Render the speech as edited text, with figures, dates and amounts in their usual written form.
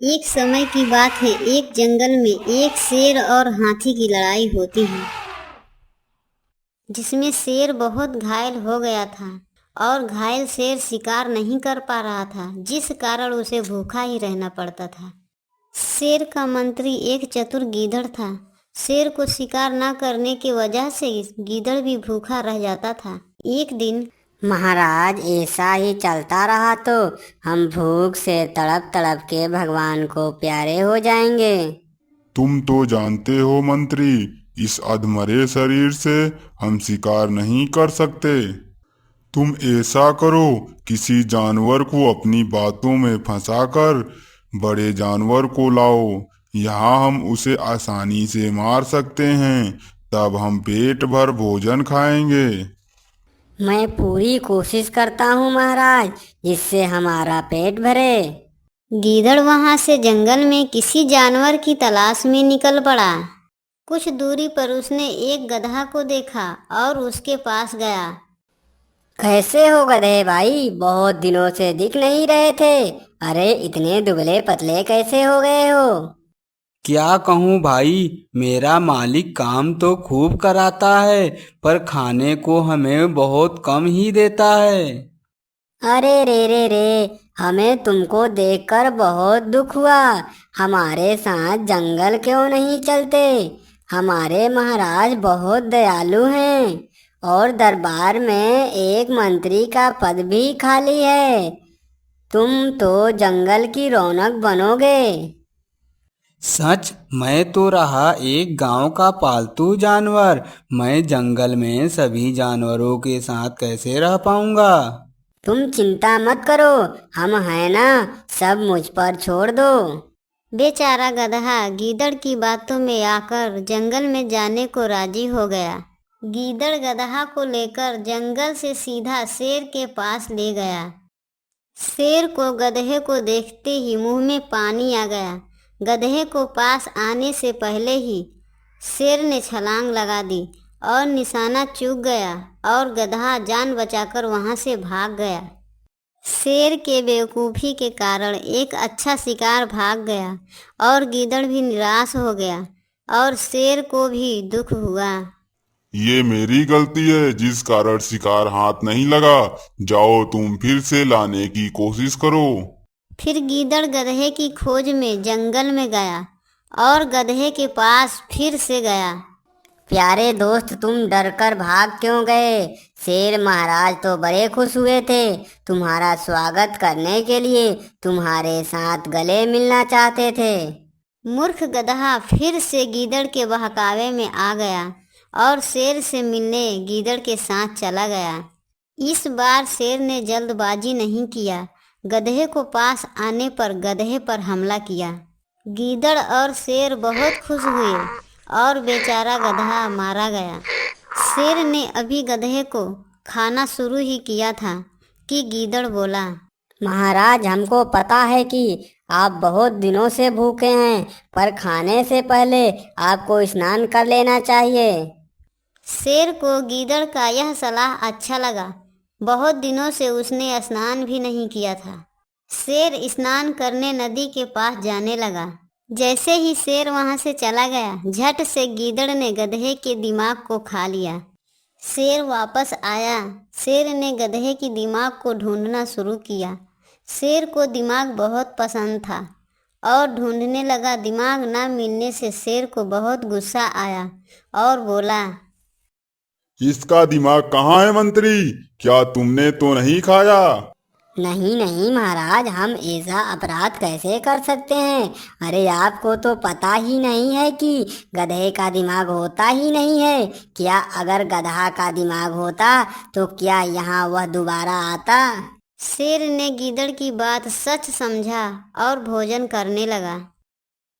एक समय की बात है। एक जंगल में एक शेर और हाथी की लड़ाई होती है, जिसमें शेर बहुत घायल हो गया था और घायल शेर शिकार नहीं कर पा रहा था, जिस कारण उसे भूखा ही रहना पड़ता था। शेर का मंत्री एक चतुर गीदड़ था। शेर को शिकार न करने की वजह से गीदड़ भी भूखा रह जाता था। एक दिन महाराज, ऐसा ही चलता रहा तो हम भूख से तड़प तड़प के भगवान को प्यारे हो जाएंगे। तुम तो जानते हो मंत्री, इस अधमरे शरीर से हम शिकार नहीं कर सकते। तुम ऐसा करो, किसी जानवर को अपनी बातों में फंसाकर बड़े जानवर को लाओ। यहाँ हम उसे आसानी से मार सकते हैं, तब हम पेट भर भोजन खाएंगे। मैं पूरी कोशिश करता हूँ महाराज, जिससे हमारा पेट भरे। गीदड़ वहां से जंगल में किसी जानवर की तलाश में निकल पड़ा। कुछ दूरी पर उसने एक गधा को देखा और उसके पास गया। कैसे हो गधे भाई, बहुत दिनों से दिख नहीं रहे थे। अरे इतने दुबले पतले कैसे हो गए हो? क्या कहूँ भाई, मेरा मालिक काम तो खूब कराता है, पर खाने को हमें बहुत कम ही देता है। अरे रे, हमें तुमको देखकर बहुत दुख हुआ। हमारे साथ जंगल क्यों नहीं चलते? हमारे महाराज बहुत दयालु हैं और दरबार में एक मंत्री का पद भी खाली है। तुम तो जंगल की रौनक बनोगे। सच, मैं तो रहा एक गांव का पालतू जानवर। मैं जंगल में सभी जानवरों के साथ कैसे रह पाऊंगा? तुम चिंता मत करो, हम हैं ना, सब मुझ पर छोड़ दो। बेचारा गधा गीदड़ की बातों में आकर जंगल में जाने को राजी हो गया। गीदड़ गधा को लेकर जंगल से सीधा शेर के पास ले गया। शेर को गधे को देखते ही मुंह में पानी आ गया। गधे को पास आने से पहले ही शेर ने छलांग लगा दी और निशाना चूक गया और गधा जान बचाकर वहां से भाग गया। शेर के बेवकूफ़ी के कारण एक अच्छा शिकार भाग गया और गीदड़ भी निराश हो गया और शेर को भी दुख हुआ। ये मेरी गलती है जिस कारण शिकार हाथ नहीं लगा। जाओ, तुम फिर से लाने की कोशिश करो। फिर गीदड़ गधे की खोज में जंगल में गया और गधे के पास फिर से गया। प्यारे दोस्त, तुम डर कर भाग क्यों गए? शेर महाराज तो बड़े खुश हुए थे तुम्हारा स्वागत करने के लिए, तुम्हारे साथ गले मिलना चाहते थे। मूर्ख गधा फिर से गीदड़ के बहकावे में आ गया और शेर से मिलने गीदड़ के साथ चला गया। इस बार शेर ने जल्दबाजी नहीं किया। गधे को पास आने पर गधे पर हमला किया। गीदड़ और शेर बहुत खुश हुए और बेचारा गधा मारा गया। शेर ने अभी गधे को खाना शुरू ही किया था कि गीदड़ बोला, महाराज, हमको पता है कि आप बहुत दिनों से भूखे हैं, पर खाने से पहले आपको स्नान कर लेना चाहिए। शेर को गीदड़ का यह सलाह अच्छा लगा। बहुत दिनों से उसने स्नान भी नहीं किया था। शेर स्नान करने नदी के पास जाने लगा। जैसे ही शेर वहां से चला गया, झट से गीदड़ ने गधे के दिमाग को खा लिया। शेर वापस आया। शेर ने गधे की दिमाग को ढूंढना शुरू किया। शेर को दिमाग बहुत पसंद था और ढूंढने लगा। दिमाग ना मिलने से शेर को बहुत गुस्सा आया और बोला, इसका दिमाग कहाँ है मंत्री? क्या तुमने तो नहीं खाया? नहीं नहीं महाराज, हम ऐसा अपराध कैसे कर सकते हैं? अरे आपको तो पता ही नहीं है कि गधे का दिमाग होता ही नहीं है। क्या अगर गधा का दिमाग होता तो क्या यहाँ वह दोबारा आता? शेर ने गीदड़ की बात सच समझा और भोजन करने लगा।